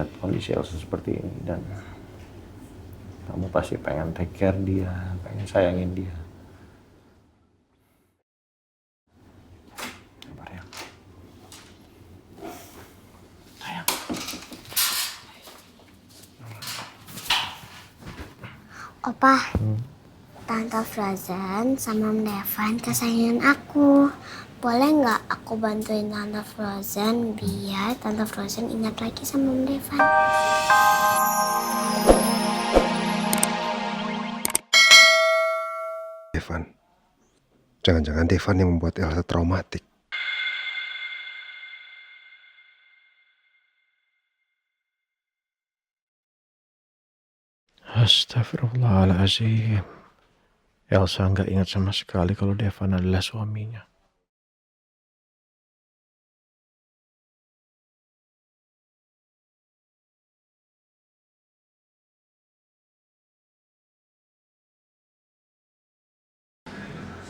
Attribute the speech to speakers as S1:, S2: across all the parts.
S1: melihat kondisi Elsa seperti ini dan kamu pasti pengen take care dia, pengen sayangin dia. Sabar ya. Sayang.
S2: Opa, Tante Frozen sama Om Devan kesayangan aku. Boleh nggak aku bantuin Tante Frozen biar Tante Frozen ingat lagi sama Om Devan?
S3: Devan. Jangan-jangan Devan yang membuat Elsa traumatik.
S1: Astagfirullahaladzim. Elsa nggak ingat sama sekali kalau Devan adalah suaminya.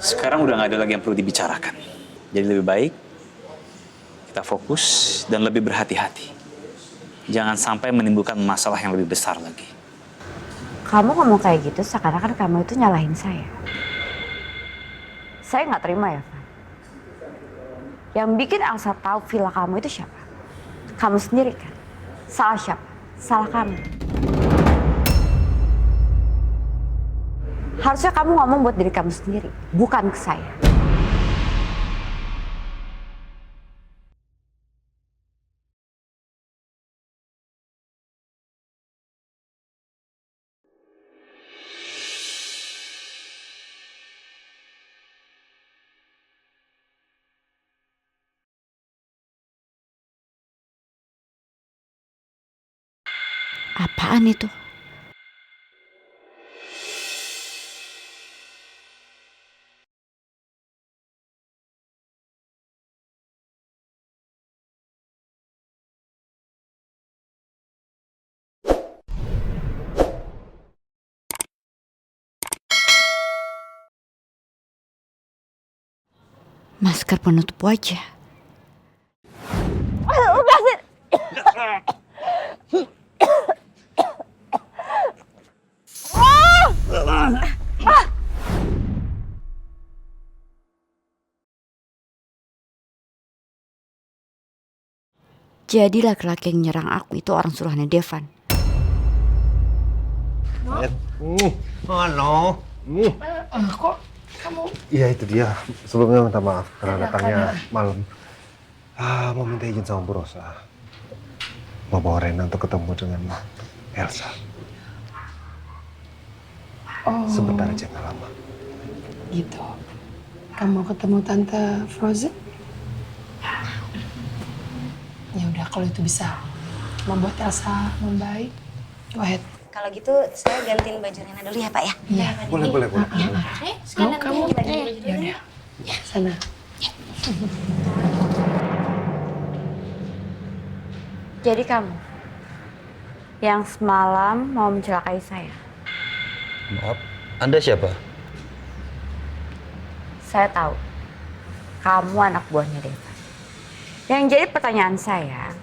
S4: Sekarang udah nggak ada lagi yang perlu dibicarakan. Jadi lebih baik kita fokus dan lebih berhati-hati. Jangan sampai menimbulkan masalah yang lebih besar lagi.
S5: Kamu ngomong kayak gitu seakan-akan kamu itu nyalahin saya. Saya nggak terima ya, Van. Yang bikin Elsa tahu villa kamu itu siapa? Kamu sendiri kan? Salah siapa? Salah kamu. Harusnya kamu ngomong buat diri kamu sendiri, bukan ke saya. Apaan itu? Masker penutup wajah. Jadi laki-laki yang nyerang aku itu orang suruhannya Devan.
S3: Halo.
S6: Kok kamu?
S3: Iya itu dia. Sebelumnya minta maaf karena datangnya malam. Mau minta izin sama Bu Rosa. Mau bawa Rena untuk ketemu dengan Elsa.
S6: Oh,
S3: Sebentar aja, nggak lama.
S6: gitu. Kamu ketemu Tante Frozen? Ya udah, kalau itu bisa membuat Elsa membaik, go ahead.
S7: Kalau gitu saya gantiin baju Rena dulu ya Pak ya.
S6: Iya.
S3: Boleh.
S6: Mau kamu? Ya udah. Sana.
S5: Jadi kamu yang semalam mau mencelakai saya.
S8: Maaf, Anda siapa?
S5: Saya tahu kamu anak buahnya Devan. Yang jadi pertanyaan saya,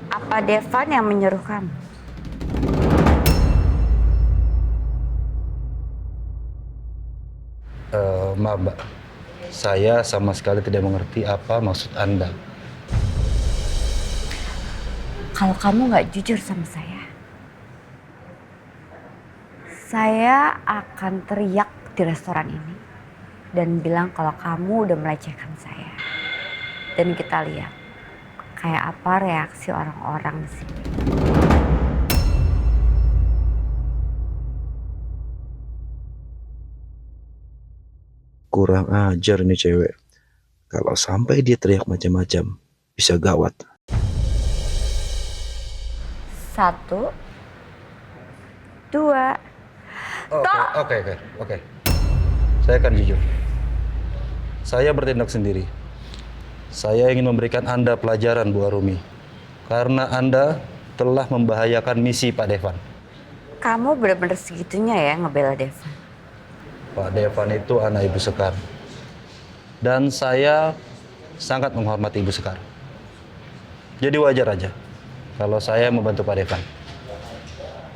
S5: apa Devan yang menyuruh kamu?
S8: Maaf Mbak, saya sama sekali tidak mengerti apa maksud Anda.
S5: Kalau kamu nggak jujur sama saya akan teriak di restoran ini dan bilang kalau kamu udah melecehkan saya. Dan kita lihat kayak apa reaksi orang-orang di sini.
S8: Kurang ajar nih cewek. Kalau sampai dia teriak macam-macam, bisa gawat.
S5: 1, 2.
S8: Oke. Saya akan jujur. Saya bertindak sendiri. Saya ingin memberikan Anda pelajaran, Bu Arumi. Karena Anda telah membahayakan misi Pak Devan.
S5: Kamu benar-benar segitunya ya ngebela Devan.
S8: Pak Devan itu anak Ibu Sekar. Dan saya sangat menghormati Ibu Sekar. Jadi wajar aja kalau saya membantu Pak Devan.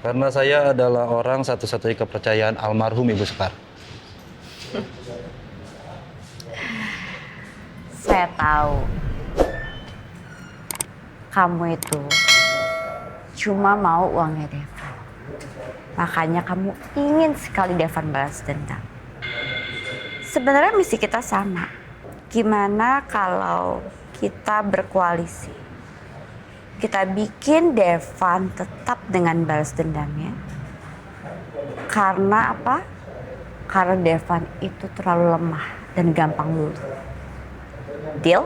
S8: Karena saya adalah orang satu-satunya kepercayaan almarhum Ibu Sekar.
S5: Saya tahu kamu itu cuma mau uangnya Devan. Makanya kamu ingin sekali Devan balas dendam. Sebenarnya misi kita sama. Gimana kalau kita berkoalisi? Kita bikin Devan tetap dengan balas dendamnya. Karena apa? Karena Devan itu terlalu lemah dan gampang luluh. Deal?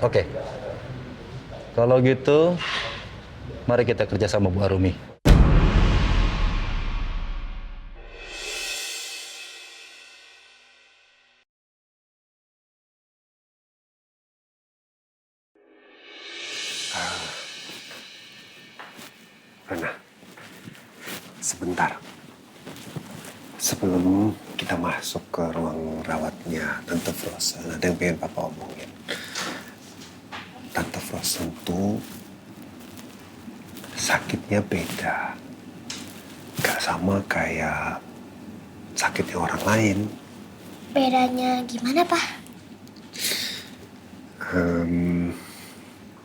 S8: Oke. Kalau gitu, mari kita kerja sama Bu Arumi.
S3: Rena, sebentar. Sebelum kita masuk ke ruang rawatnya Tante Frozen, ada yang pengen Papa omongin. Tante Frozen tuh sakitnya beda. Gak sama kayak sakitnya orang lain.
S2: Bedanya gimana, Pak?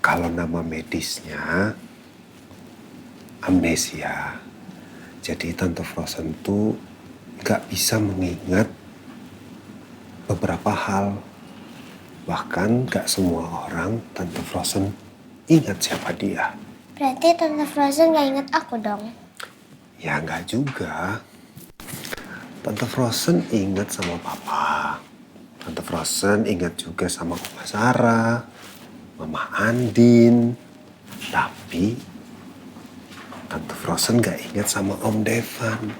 S3: Kalau nama medisnya amnesia. Jadi Tante Frozen tuh gak bisa mengingat beberapa hal. Bahkan gak semua orang Tante Frozen ingat siapa dia.
S2: Berarti Tante Frozen gak inget aku dong?
S3: Ya gak juga. Tante Frozen ingat sama Papa. Tante Frozen ingat juga sama Oma Sarah, Mama Andin. Tapi Tante Frozen gak ingat sama Om Devan.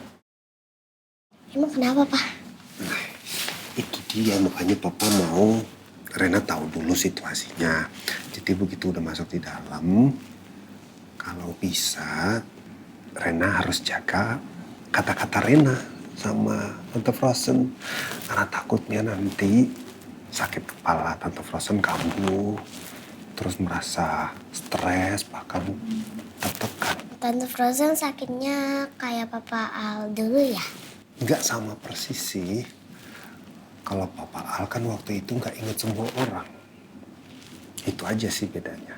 S2: Emang kenapa, Pak?
S3: Nah, itu dia makanya Papa mau Rena tahu dulu situasinya. Jadi begitu udah masuk di dalam, kalau bisa Rena harus jaga kata-kata Rena sama Tante Frozen. Karena takutnya nanti sakit kepala Tante Frozen kambuh, terus merasa stres, bahkan tertekan.
S2: Tante Frozen sakitnya kayak Papa Al dulu ya?
S3: Nggak sama persis sih. Kalau Papa Al kan waktu itu nggak inget semua orang. Itu aja sih bedanya.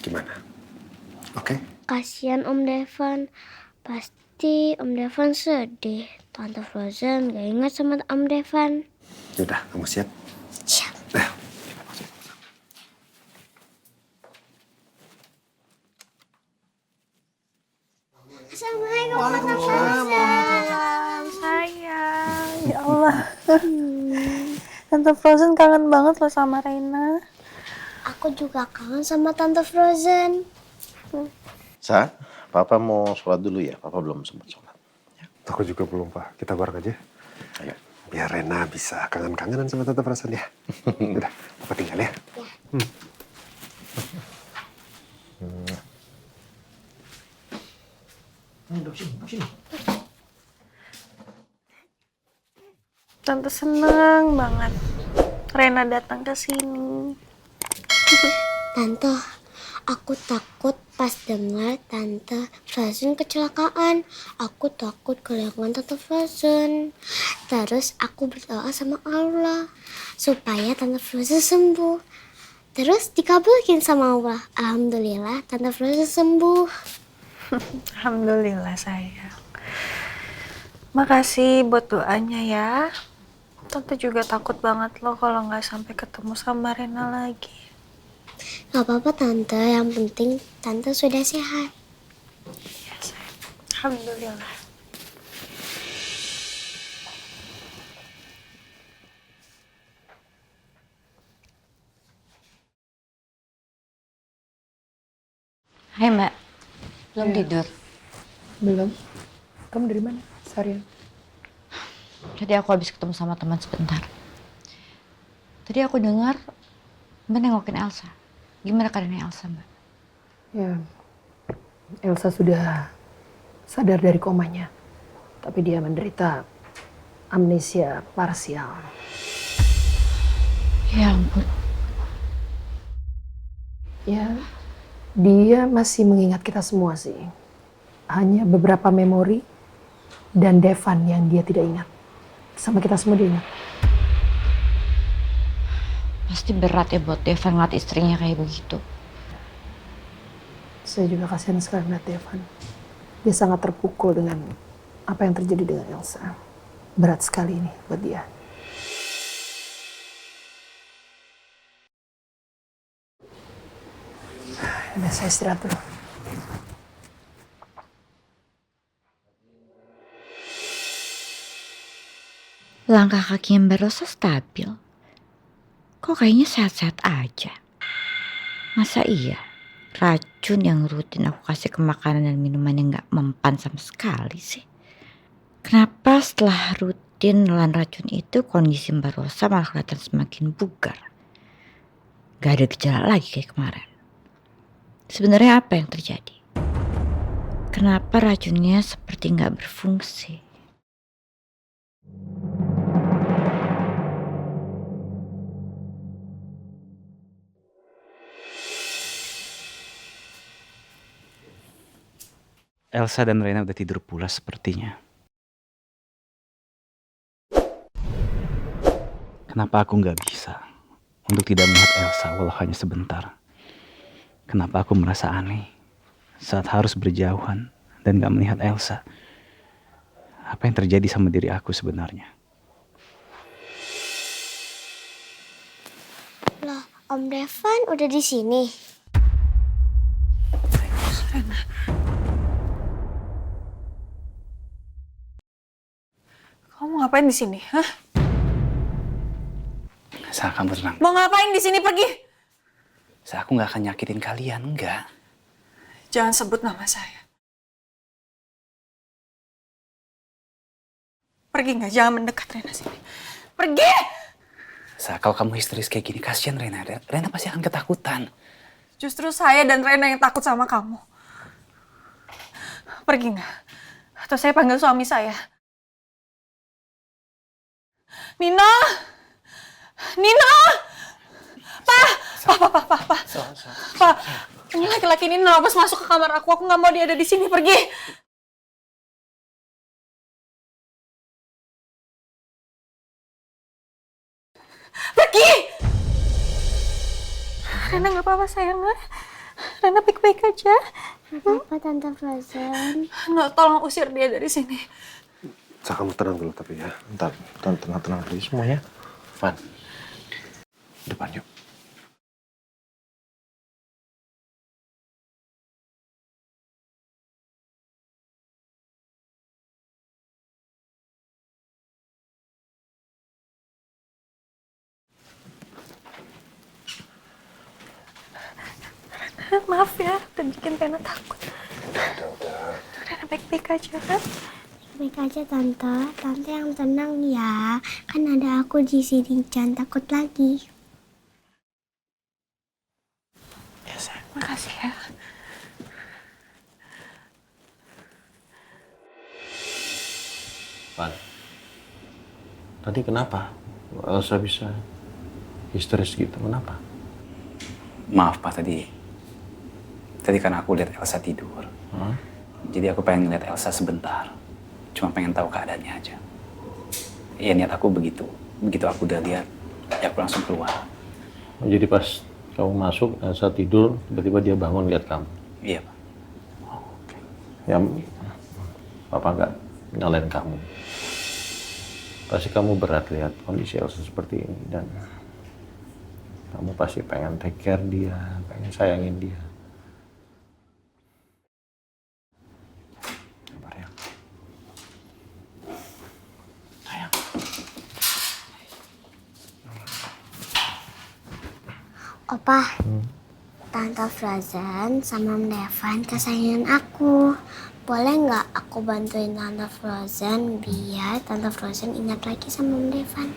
S3: Gimana? Oke?
S2: Kasian Om Devan. Pasti Om Devan sedih. Tante Frozen gak ingat sama Om Devan.
S3: Yaudah, kamu siap?
S2: Siap.
S3: Ayo.
S2: Assalamualaikum Tante Frozen.
S9: Sayang, ya Allah. Tante Frozen kangen banget loh sama Reina.
S2: Aku juga kangen sama Tante Frozen.
S1: Sa, Papa mau sholat dulu ya. Papa belum sempat sholat.
S3: Aku juga belum, Pak. Kita bareng aja.
S1: Ayo.
S3: Biar Rena bisa kangen-kangenan sama Tante Frozen ya. Udah, Papa tinggal ya.
S9: Tante seneng banget Reina datang ke sini.
S2: Tante, aku takut pas dengar Tante Frozen kecelakaan. Aku takut kehilangan Tante Frozen. Terus aku berdoa sama Allah supaya Tante Frozen sembuh. Terus dikabulin sama Allah. Alhamdulillah Tante Frozen sembuh.
S9: Alhamdulillah sayang. Makasih buat doanya ya. Tante juga takut banget loh kalau nggak sampai ketemu sama Reina lagi.
S2: Gak apa-apa Tante, yang penting Tante sudah sehat.
S9: Ya sayang. Alhamdulillah.
S5: Hai Mbak, belum tidur?
S6: Belum. Kamu dari mana? Seharian.
S5: Tadi aku habis ketemu sama teman sebentar. Tadi aku dengar Mbak nengokin Elsa. Gimana keadaannya Elsa, Mbak?
S6: Ya, Elsa sudah sadar dari komanya. Tapi dia menderita amnesia parsial. Ya ampun. Ya, dia masih mengingat kita semua sih. Hanya beberapa memori dan Devan yang dia tidak ingat. Sama kita semua dia ingat.
S5: Pasti berat ya buat Devan ngeliat istrinya kayak begitu.
S6: Saya juga kasihan sekali melihat Devan. Dia sangat terpukul dengan apa yang terjadi dengan Elsa. Berat sekali ini buat dia. Udah, saya istirahat dulu.
S5: Langkah kakinya Mbak Rosa stabil. Kok kayaknya sehat-sehat aja. Masa iya racun yang rutin aku kasih ke makanan dan minuman yang gak mempan sama sekali sih? Kenapa setelah rutin nelan racun itu kondisi Mbak Rosa malah kelihatan semakin bugar? Gak ada gejala lagi kayak kemarin. Sebenarnya apa yang terjadi? Kenapa racunnya seperti gak berfungsi?
S4: Elsa dan Rena udah tidur pulas sepertinya. Kenapa aku nggak bisa untuk tidak melihat Elsa walau hanya sebentar? Kenapa aku merasa aneh saat harus berjauhan dan gak melihat Elsa? Apa yang terjadi sama diri aku sebenarnya?
S2: Loh, Om Devan udah di sini.
S9: Kamu ngapain di sini? Hah?
S4: Sa, kamu tenang.
S9: Mau ngapain di sini? Pergi.
S4: Sa, aku nggak akan nyakitin kalian, enggak.
S9: Jangan sebut nama saya. Pergi nggak? Jangan mendekat Rena sini. Pergi!
S4: Sa, kalau kamu histeris kayak gini, kasihan Rena. Rena pasti akan ketakutan.
S9: Justru saya dan Rena yang takut sama kamu. Pergi nggak? Atau saya panggil suami saya. Nino! Nino! Pak! Pak! Ini laki-laki ini nerobos masuk ke kamar aku. Aku nggak mau dia ada di sini. Pergi! Pergi! Rena nggak apa-apa sayang. Rena baik-baik aja.
S2: Apa Tante Frozen?
S9: No, tolong usir dia dari sini.
S3: Sa, kamu tenang dulu tapi ya. Ntar tenang dulu semuanya. Van, depan yuk.
S9: Maaf ya, udah bikin Rena takut.
S3: Udah.
S9: Rena baik-baik aja kan?
S2: Baik aja Tante. Tante yang tenang ya. Kan ada aku di sini. Jangan takut lagi.
S9: Ya sayang, makasih ya.
S1: Van, tadi kenapa Elsa bisa histeris gitu? Kenapa?
S4: Maaf Pak, tadi kan aku lihat Elsa tidur. Jadi aku pengen ngeliat Elsa sebentar. Cuma pengen tahu keadaannya aja. Iya, niat aku begitu. Begitu aku udah lihat, ya aku langsung keluar.
S1: Jadi pas kamu masuk, Elsa tidur, tiba-tiba dia bangun lihat kamu.
S4: Iya Pak.
S1: Oke. Ya, Papa nggak nyalain kamu. Pasti kamu berat lihat kondisi Elsa seperti ini dan kamu pasti pengen take care dia, pengen sayangin dia. Sabar ya. Sayang.
S2: Opa, Tante Frozen sama Om Devan kesayangan aku. Boleh nggak aku bantuin Tante Frozen biar Tante Frozen ingat lagi sama Om Devan?